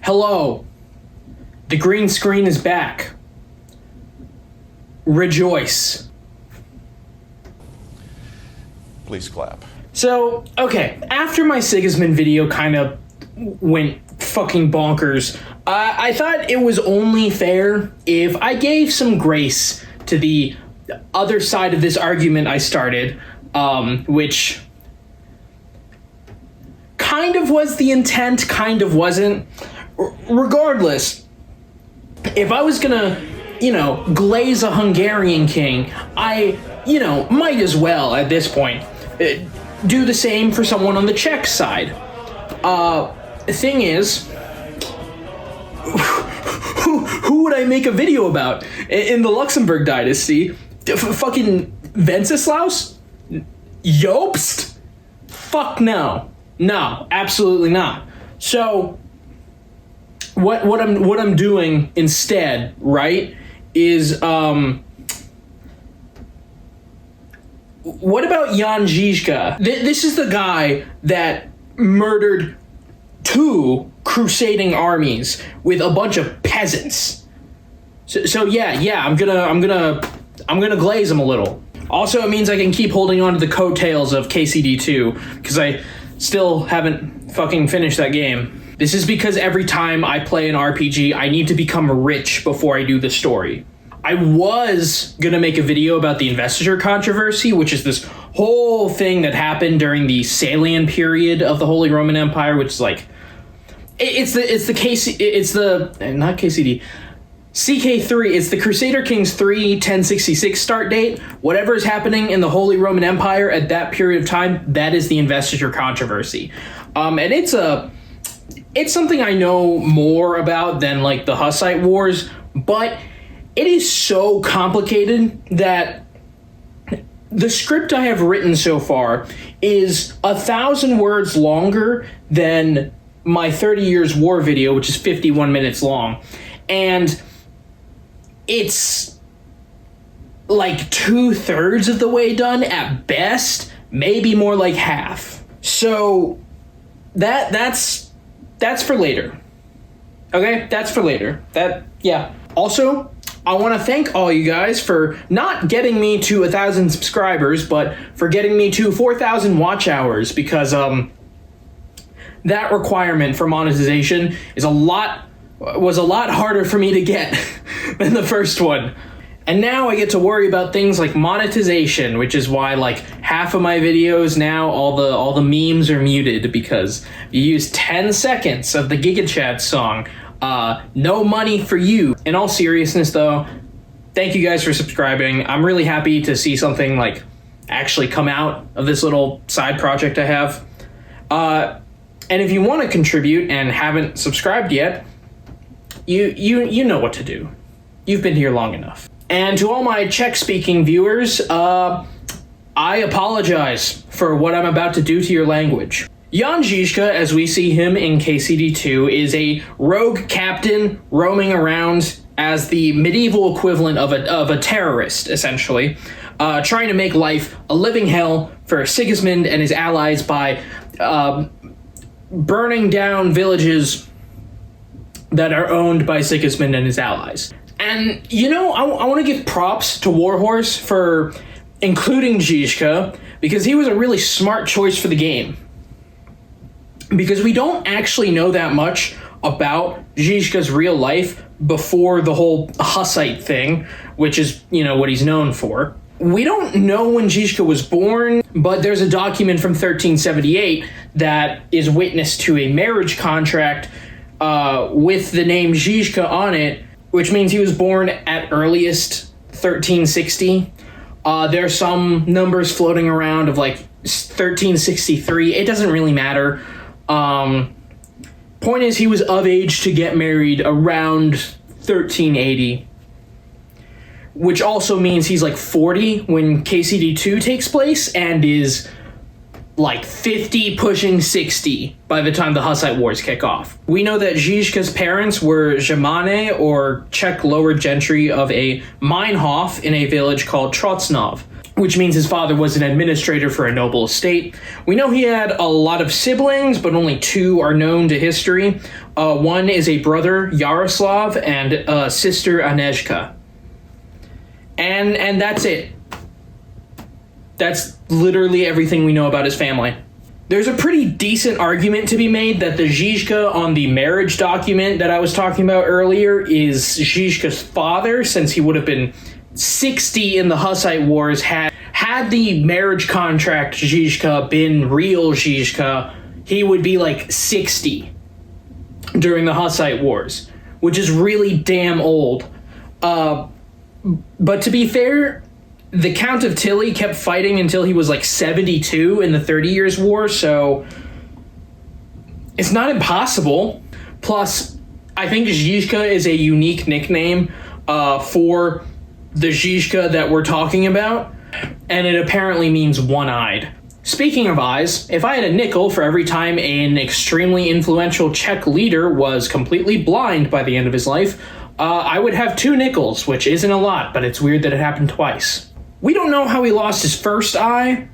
Hello. The green screen is back. Rejoice. Please clap. So, okay, after my Sigismund video kind of went fucking bonkers, I thought it was only fair if I gave some grace to the other side of this argument I started, which kind of was the intent, kind of wasn't. Regardless, if I was gonna, glaze a Hungarian king, I, might as well, at this point, do the same for someone on the Czech side. The thing is, who would I make a video about? In the Luxembourg dynasty? Fucking Wenceslas? Jobst? Fuck no. No, absolutely not. So, what I'm doing instead, right, is, what about Jan Žižka? This is the guy that murdered 2 crusading armies with a bunch of peasants. So yeah, I'm gonna glaze him a little. Also, it means I can keep holding on to the coattails of KCD2 because I still haven't fucking finished that game. This is because every time I play an RPG, I need to become rich before I do the story. I was gonna make a video about the investiture controversy, which is this whole thing that happened during the Salian period of the Holy Roman Empire, which is like, it's the CK3, it's the Crusader Kings 3 1066 start date. Whatever is happening in the Holy Roman Empire at that period of time, that is the investiture controversy. And it's something I know more about than like the Hussite Wars, but it is so complicated that the script I have written so far is 1,000 words longer than my 30 Years War video, which is 51 minutes long. And it's like 2/3 of the way done at best, maybe more like half. So that's for later. Okay, that's for later. Yeah. Also, I want to thank all you guys for not getting me to 1,000 subscribers, but for getting me to 4,000 watch hours, because that requirement for monetization was a lot harder for me to get than the first one. And now I get to worry about things like monetization, which is why like half of my videos now, all the memes are muted because you use 10 seconds of the GigaChat song. No money for you. In all seriousness though, thank you guys for subscribing. I'm really happy to see something like actually come out of this little side project I have. And if you want to contribute and haven't subscribed yet, you know what to do. You've been here long enough. And to all my Czech-speaking viewers, I apologize for what I'm about to do to your language. Jan Žižka, as we see him in KCD2, is a rogue captain roaming around as the medieval equivalent of a terrorist, essentially, trying to make life a living hell for Sigismund and his allies by burning down villages that are owned by Sigismund and his allies. And, I want to give props to Warhorse for including Žižka, because he was a really smart choice for the game. Because we don't actually know that much about Žižka's real life before the whole Hussite thing, which is, what he's known for. We don't know when Žižka was born, but there's a document from 1378 that is witness to a marriage contract with the name Žižka on it, which means he was born at earliest 1360. There's some numbers floating around of like 1363. It doesn't really matter. Point is, he was of age to get married around 1380, which also means he's like 40 when KCD2 takes place and is like 50 pushing 60 by the time the Hussite Wars kick off. We know that Žižka's parents were Žemane, or Czech lower gentry of a Meinhof in a village called Trocnov. which means his father was an administrator for a noble estate. We know he had a lot of siblings, but only 2 are known to history. One is a brother, Yaroslav, and a sister, Anezhka. And that's it. That's literally everything we know about his family. There's a pretty decent argument to be made that the Žižka on the marriage document that I was talking about earlier is Žižka's father, since he would have been 60 in the Hussite Wars. Had the marriage contract Žižka been real Žižka, he would be like 60 during the Hussite Wars, which is really damn old. But to be fair, the Count of Tilly kept fighting until he was like 72 in the 30 Years' War, so it's not impossible. Plus, I think Žižka is a unique nickname for the Žižka that we're talking about, and it apparently means one-eyed. Speaking of eyes, if I had a nickel for every time an extremely influential Czech leader was completely blind by the end of his life, I would have 2 nickels, which isn't a lot, but it's weird that it happened twice. We don't know how he lost his first eye.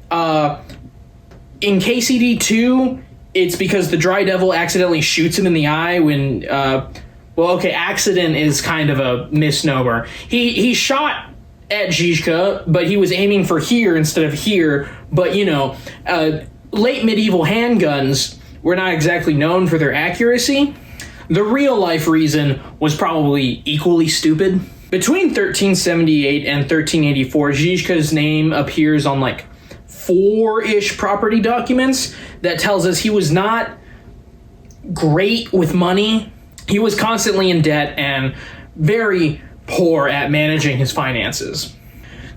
In KCD2, it's because the Dry Devil accidentally shoots him in the eye when... accident is kind of a misnomer. He shot at Žižka, but he was aiming for here instead of here. But, late medieval handguns were not exactly known for their accuracy. The real-life reason was probably equally stupid. Between 1378 and 1384, Žižka's name appears on, 4-ish property documents that tells us he was not great with money. He was constantly in debt and very poor at managing his finances.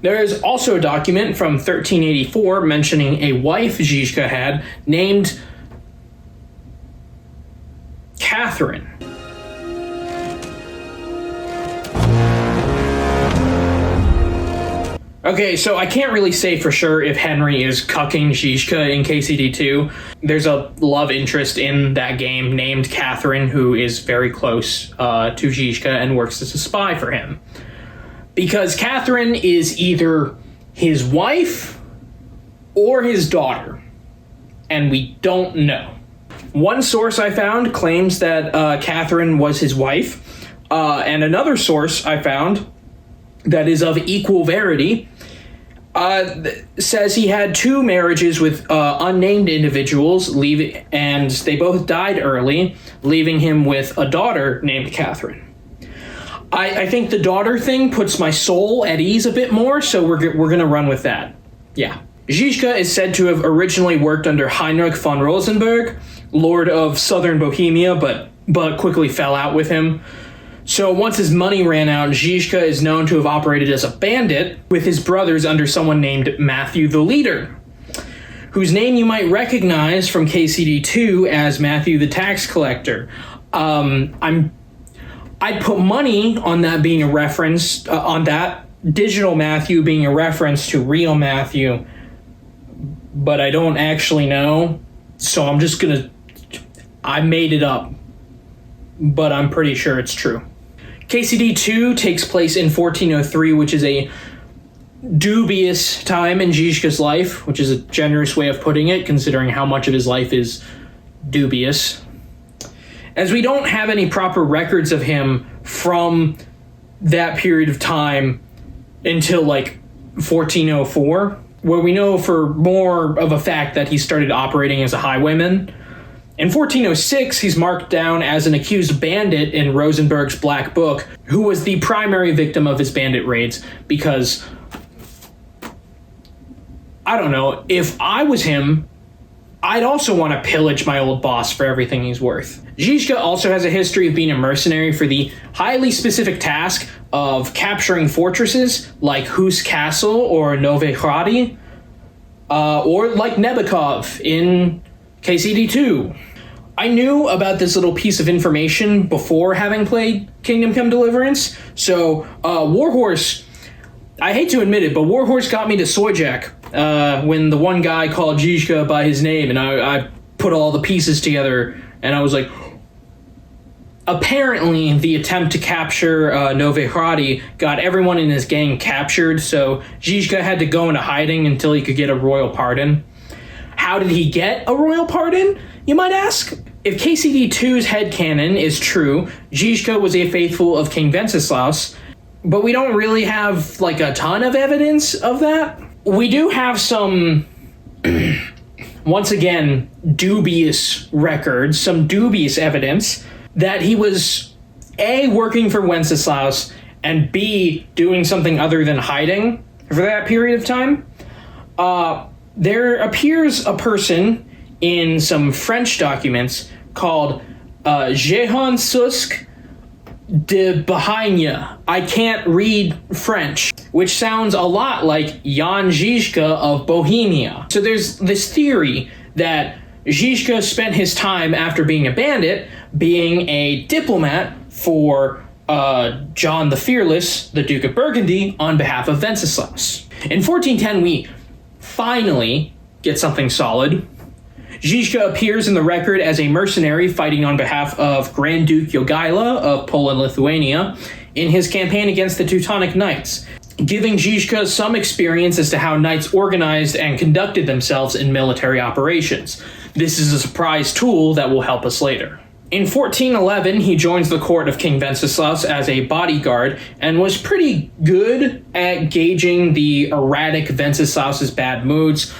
There is also a document from 1384 mentioning a wife Žižka had named Catherine. Okay, so I can't really say for sure if Henry is cucking Žižka in KCD2. There's a love interest in that game named Catherine, who is very close to Žižka and works as a spy for him. Because Catherine is either his wife or his daughter, and we don't know. One source I found claims that Catherine was his wife, and another source I found that is of equal verity says he had 2 marriages with unnamed individuals, and they both died early, leaving him with a daughter named Catherine. I think the daughter thing puts my soul at ease a bit more, so we're gonna run with that. Yeah. Žižka is said to have originally worked under Heinrich von Rosenberg, Lord of Southern Bohemia, but quickly fell out with him. So once his money ran out, Žižka is known to have operated as a bandit with his brothers under someone named Matthew the Leader, whose name you might recognize from KCD2 as Matthew the Tax Collector. I'd put money on that being a reference, on that digital Matthew being a reference to real Matthew, but I don't actually know, so I'm just gonna... I made it up, but I'm pretty sure it's true. KCD2 takes place in 1403, which is a dubious time in Žižka's life, which is a generous way of putting it, considering how much of his life is dubious. As we don't have any proper records of him from that period of time until 1404, where we know for more of a fact that he started operating as a highwayman. In 1406, he's marked down as an accused bandit in Rosenberg's Black Book, who was the primary victim of his bandit raids, because, I don't know, if I was him, I'd also want to pillage my old boss for everything he's worth. Žižka also has a history of being a mercenary for the highly specific task of capturing fortresses like Hus Castle or Novihrady, or like Nebekov in KCD2. I knew about this little piece of information before having played Kingdom Come Deliverance, so Warhorse, I hate to admit it, but Warhorse got me to Sojak when the one guy called Žižka by his name, and I put all the pieces together, and I was like, Apparently, the attempt to capture Novihrad got everyone in his gang captured, so Žižka had to go into hiding until he could get a royal pardon. How did he get a royal pardon, you might ask? If KCD2's headcanon is true, Žižka was a faithful of King Wenceslas, but we don't really have, like, a ton of evidence of that. We do have some, once again, dubious records, some dubious evidence that he was, A, working for Wenceslas, and B, doing something other than hiding for that period of time. There appears a person in some French documents called Jehan Susk de Bahagne. I can't read French, which sounds a lot like Jan Žižka of Bohemia. So there's this theory that Žižka spent his time after being a bandit being a diplomat for John the Fearless, the Duke of Burgundy, on behalf of Wenceslas. In 1410, we finally get something solid. Žižka appears in the record as a mercenary fighting on behalf of Grand Duke Jogaila of Poland-Lithuania in his campaign against the Teutonic Knights, giving Žižka some experience as to how knights organized and conducted themselves in military operations. This is a surprise tool that will help us later. In 1411, he joins the court of King Wenceslas as a bodyguard and was pretty good at gauging the erratic Wenceslas's bad moods.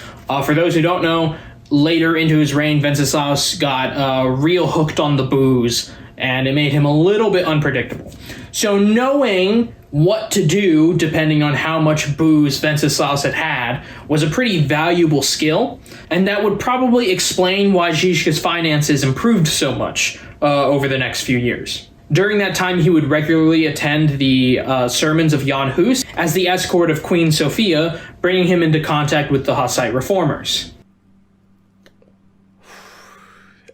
For those who don't know, later into his reign, Wenceslas got real hooked on the booze, and it made him a little bit unpredictable. So knowing what to do, depending on how much booze Wenceslas had was a pretty valuable skill, and that would probably explain why Žižka's finances improved so much over the next few years. During that time, he would regularly attend the sermons of Jan Hus as the escort of Queen Sophia, bringing him into contact with the Hussite reformers.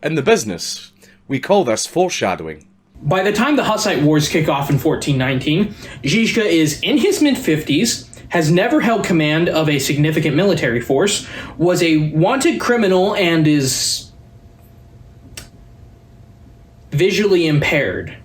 And the business, we call this foreshadowing. By the time the Hussite Wars kick off in 1419, Žižka is in his mid-50s, has never held command of a significant military force, was a wanted criminal, and is visually impaired.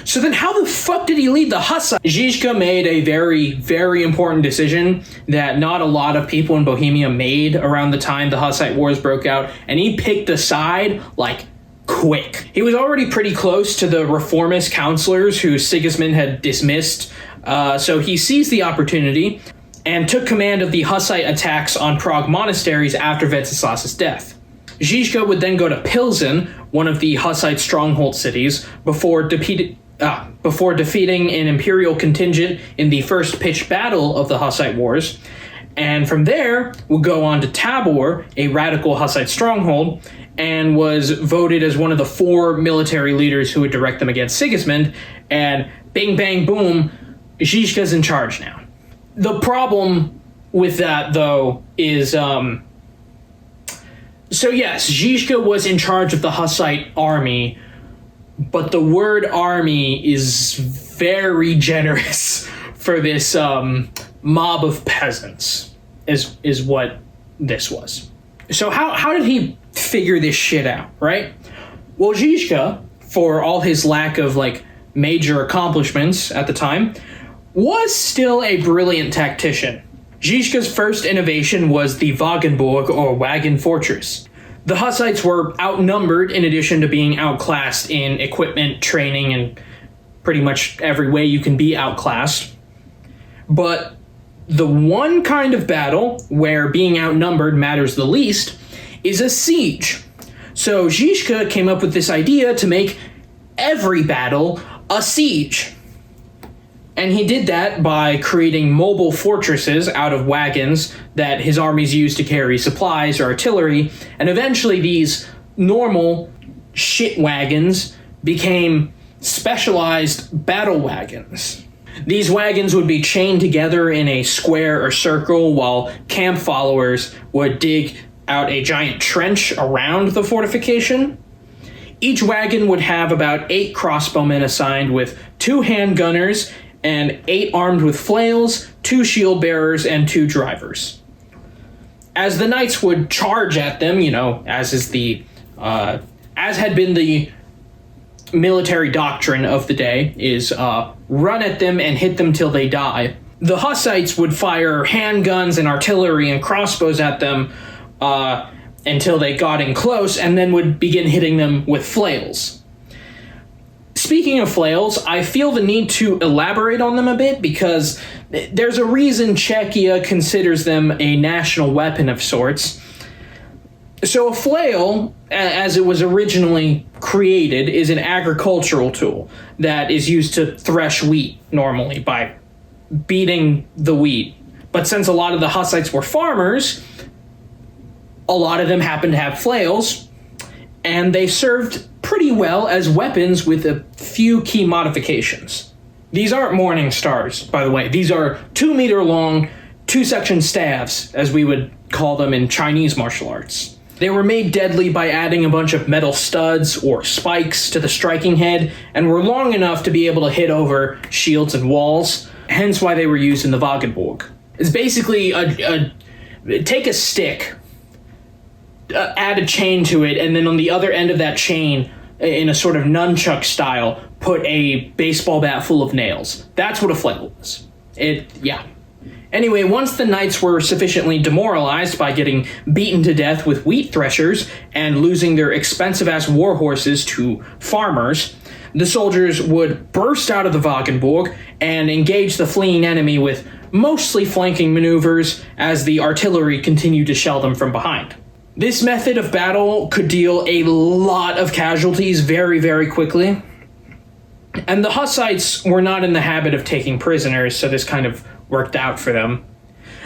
So then how the fuck did he lead the Hussite? Žižka made a very, very important decision that not a lot of people in Bohemia made around the time the Hussite Wars broke out, and he picked a side, like, quick. He was already pretty close to the reformist counselors who Sigismund had dismissed, so he seized the opportunity and took command of the Hussite attacks on Prague monasteries after Wenceslas's death. Žižka would then go to Pilsen, one of the Hussite stronghold cities, before defeating an imperial contingent in the first pitched battle of the Hussite Wars, and from there would go on to Tabor, a radical Hussite stronghold, and was voted as one of the 4 military leaders who would direct them against Sigismund, and bing bang boom, Žižka's in charge now. The problem with that, though, is, so yes, Žižka was in charge of the Hussite army, but the word army is very generous for this mob of peasants, is what this was. So how did he figure this shit out, right? Well, Žižka, for all his lack of, like, major accomplishments at the time, was still a brilliant tactician. Žižka's first innovation was the Wagenburg, or wagon fortress. The Hussites were outnumbered in addition to being outclassed in equipment, training, and pretty much every way you can be outclassed. But the one kind of battle where being outnumbered matters the least is a siege. So Žižka came up with this idea to make every battle a siege. And he did that by creating mobile fortresses out of wagons that his armies used to carry supplies or artillery, and eventually these normal shit wagons became specialized battle wagons. These wagons would be chained together in a square or circle, while camp followers would dig out a giant trench around the fortification. Each wagon would have about 8 crossbowmen assigned, with 2 handgunners and 8 armed with flails, 2 shield bearers, and 2 drivers. As the knights would charge at them, as is the as had been the military doctrine of the day, is run at them and hit them till they die. The Hussites would fire handguns and artillery and crossbows at them until they got in close, and then would begin hitting them with flails. Speaking of flails, I feel the need to elaborate on them a bit because there's a reason Czechia considers them a national weapon of sorts. So a flail, as it was originally created, is an agricultural tool that is used to thresh wheat normally by beating the wheat. But since a lot of the Hussites were farmers, a lot of them happened to have flails, and they served pretty well as weapons with a few key modifications. These aren't morning stars, by the way. These are 2-meter long, 2-section staves, as we would call them in Chinese martial arts. They were made deadly by adding a bunch of metal studs or spikes to the striking head, and were long enough to be able to hit over shields and walls, hence why they were used in the Wagenburg. It's basically take a stick, add a chain to it, and then on the other end of that chain, in a sort of nunchuck style, put a baseball bat full of nails. That's what a flail was. Anyway, once the knights were sufficiently demoralized by getting beaten to death with wheat threshers and losing their expensive-ass war horses to farmers, the soldiers would burst out of the Wagenburg and engage the fleeing enemy with mostly flanking maneuvers as the artillery continued to shell them from behind. This method of battle could deal a lot of casualties very, very quickly. And the Hussites were not in the habit of taking prisoners, so this kind of worked out for them.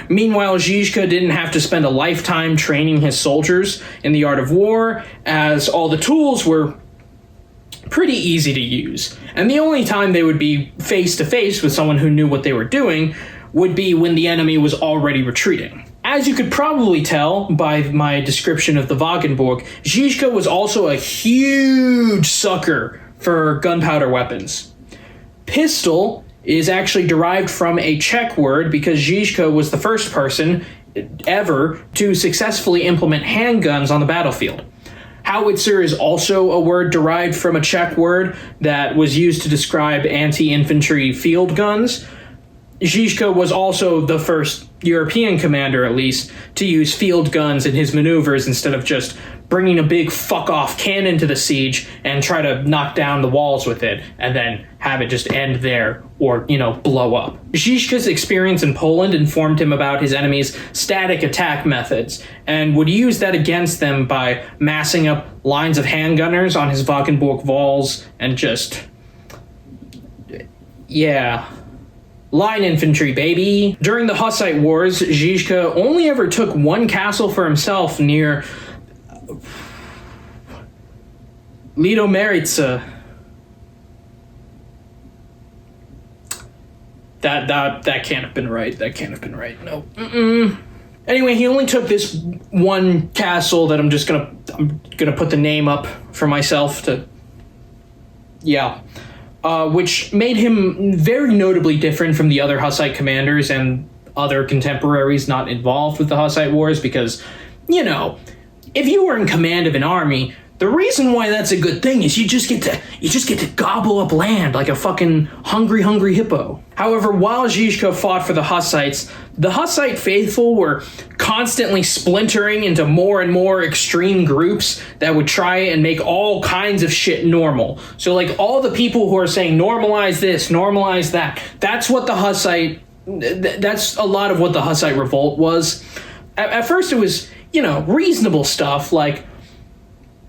Meanwhile, Žižka didn't have to spend a lifetime training his soldiers in the art of war, as all the tools were pretty easy to use. And the only time they would be face-to-face with someone who knew what they were doing would be when the enemy was already retreating. As you could probably tell by my description of the Wagenburg, Žižka was also a huge sucker for gunpowder weapons. Pistol is actually derived from a Czech word because Žižka was the first person ever to successfully implement handguns on the battlefield. Howitzer is also a word derived from a Czech word that was used to describe anti-infantry field guns. Žižka was also the first European commander, at least, to use field guns in his maneuvers instead of just bringing a big fuck-off cannon to the siege and try to knock down the walls with it and then have it just end there or, blow up. Žižka's experience in Poland informed him about his enemy's static attack methods and would use that against them by massing up lines of handgunners on his Wagenburg walls and just... line infantry, baby. During the Hussite Wars, Žižka only ever took one castle for himself near Lidomerice. That can't have been right. That can't have been right. No. Anyway, he only took this one castle that I'm gonna put the name up for myself to. Which made him very notably different from the other Hussite commanders and other contemporaries not involved with the Hussite Wars because, if you were in command of an army, the reason why that's a good thing is you just get to gobble up land like a fucking hungry hippo. However, while Žižka fought for the Hussites, the Hussite faithful were constantly splintering into more and more extreme groups that would try and make all kinds of shit normal. So all the people who are saying normalize this, normalize that, that's a lot of what the Hussite revolt was. At first it was, reasonable stuff like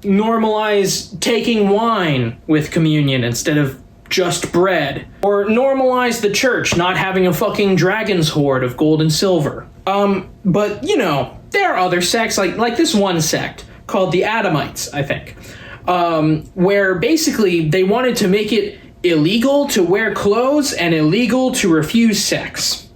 normalize taking wine with communion instead of just bread, or normalize the church not having a fucking dragon's hoard of gold and silver. But there are other sects like this one sect called the Adamites, I think, where basically they wanted to make it illegal to wear clothes and illegal to refuse sex.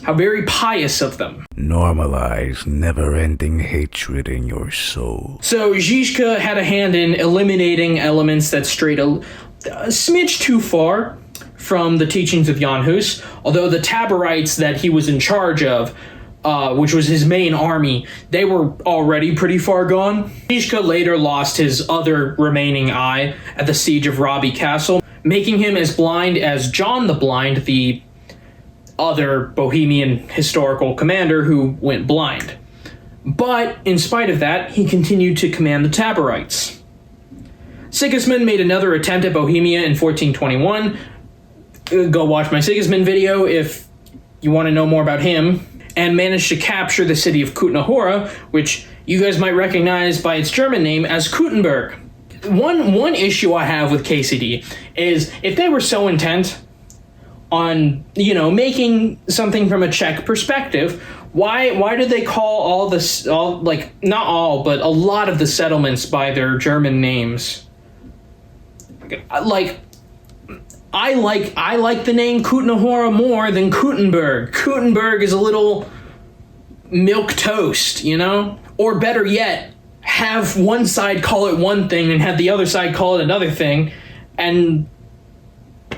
How very pious of them. Normalize never-ending hatred in your soul. So Žižka had a hand in eliminating elements that strayed a smidge too far from the teachings of Jan Hus, although the Taborites that he was in charge of which was his main army, they were already pretty far gone. Žižka later lost his other remaining eye at the siege of Robbie Castle, making him as blind as John the Blind, the other Bohemian historical commander who went blind. But in spite of that, he continued to command the Taborites. Sigismund made another attempt at Bohemia in 1421. Go watch my Sigismund video if you want to know more about him. And managed to capture the city of Kutna-Hora, which you guys might recognize by its German name as Kuttenberg. One issue I have with KCD is if they were so intent on, making something from a Czech perspective, why did they call not all, but a lot of the settlements by their German names? I like the name Kutna-Hora more than Kuttenberg. Kuttenberg is a little milk toast, Or better yet, have one side call it one thing and have the other side call it another thing, and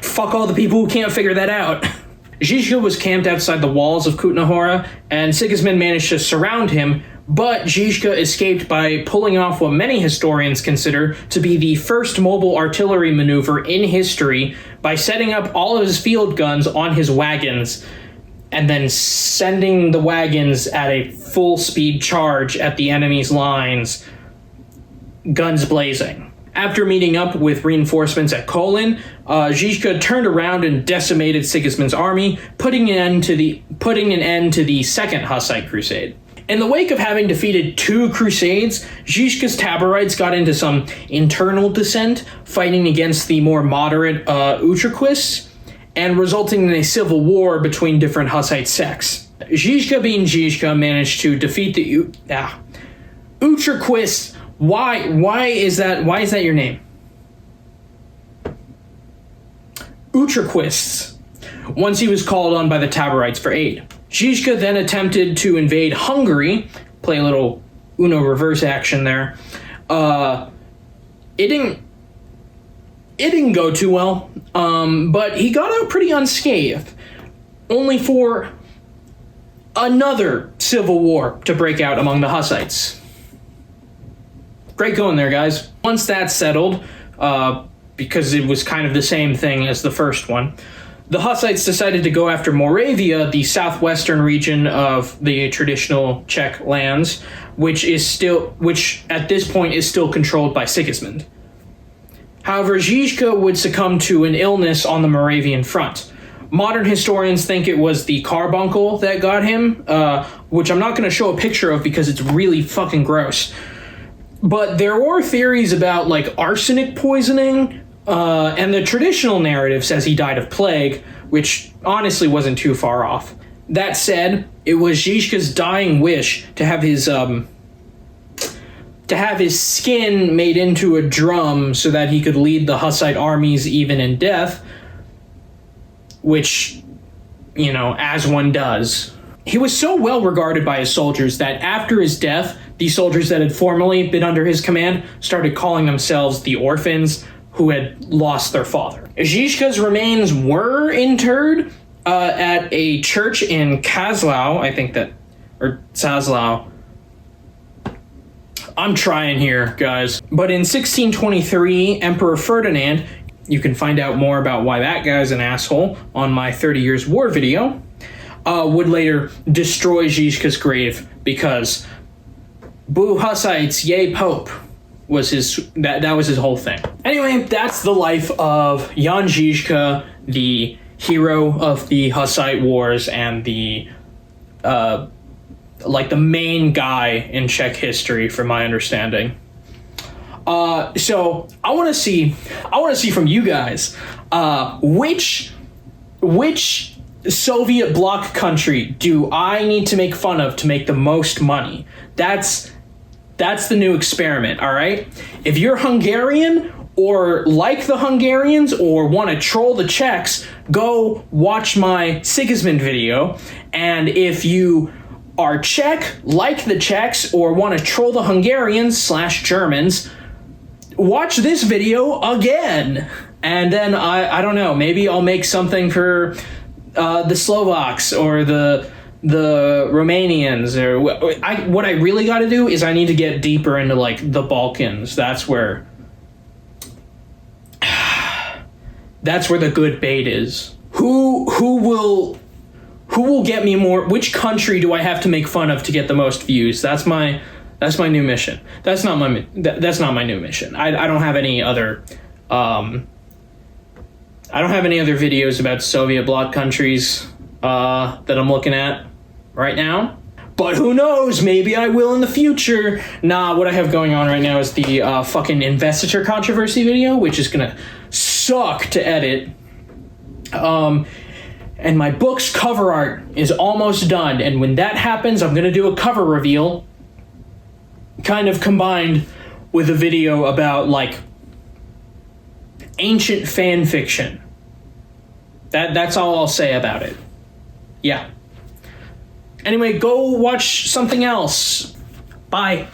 fuck all the people who can't figure that out. Žižka was camped outside the walls of Kutna-Hora, and Sigismund managed to surround him, but Žižka escaped by pulling off what many historians consider to be the first mobile artillery maneuver in history by setting up all of his field guns on his wagons and then sending the wagons at a full-speed charge at the enemy's lines, guns blazing. After meeting up with reinforcements at Kolin, Žižka turned around and decimated Sigismund's army, putting an end to the Second Hussite Crusade. In the wake of having defeated 2 crusades, Žižka's Taborites got into some internal dissent, fighting against the more moderate Utraquists, and resulting in a civil war between different Hussite sects. Žižka being Žižka managed to defeat the Utraquists. Why is that your name? Utraquists. Once he was called on by the Taborites for aid. Žižka then attempted to invade Hungary, play a little Uno reverse action there. It didn't go too well, but he got out pretty unscathed, only for another civil war to break out among the Hussites. Great going there, guys. Once that's settled, because it was kind of the same thing as the first one, the Hussites decided to go after Moravia, the southwestern region of the traditional Czech lands, which at this point is still controlled by Sigismund. However, Žižka would succumb to an illness on the Moravian front. Modern historians think it was the carbuncle that got him, which I'm not going to show a picture of because it's really fucking gross. But there were theories about arsenic poisoning, and the traditional narrative says he died of plague, which honestly wasn't too far off. That said, it was Žižka's dying wish to have his skin made into a drum so that he could lead the Hussite armies even in death, which, as one does. He was so well regarded by his soldiers that after his death, the soldiers that had formerly been under his command started calling themselves the orphans who had lost their father. Žižka's remains were interred at a church in Czazlau, Czazlau. I'm trying here, guys. But in 1623, Emperor Ferdinand, you can find out more about why that guy's an asshole on my 30 Years War video, would later destroy Žižka's grave because boo Hussites, yay Pope, was that was his whole thing. Anyway, that's the life of Jan Žižka, the hero of the Hussite Wars and the main guy in Czech history, from my understanding. So I want to see from you guys which Soviet bloc country do I need to make fun of to make the most money? That's the new experiment, all right? If you're Hungarian or like the Hungarians or want to troll the Czechs, go watch my Sigismund video. And if you are Czech, like the Czechs, or want to troll the Hungarians/Germans, watch this video again. And then, I don't know, maybe I'll make something for the Slovaks or the the Romanians, or what I really got to do is I need to get deeper into like the Balkans. That's where the good bait is. Who will get me more? Which country do I have to make fun of to get the most views? That's my new mission. That's not my new mission. I don't have any other videos about Soviet bloc countries that I'm looking at right now. But who knows? Maybe I will in the future. Nah, what I have going on right now is the fucking investiture controversy video, which is gonna suck to edit. And my book's cover art is almost done. And when that happens, I'm gonna do a cover reveal, kind of combined with a video about like ancient fan fiction. That's all I'll say about it. Yeah. Anyway, go watch something else. Bye.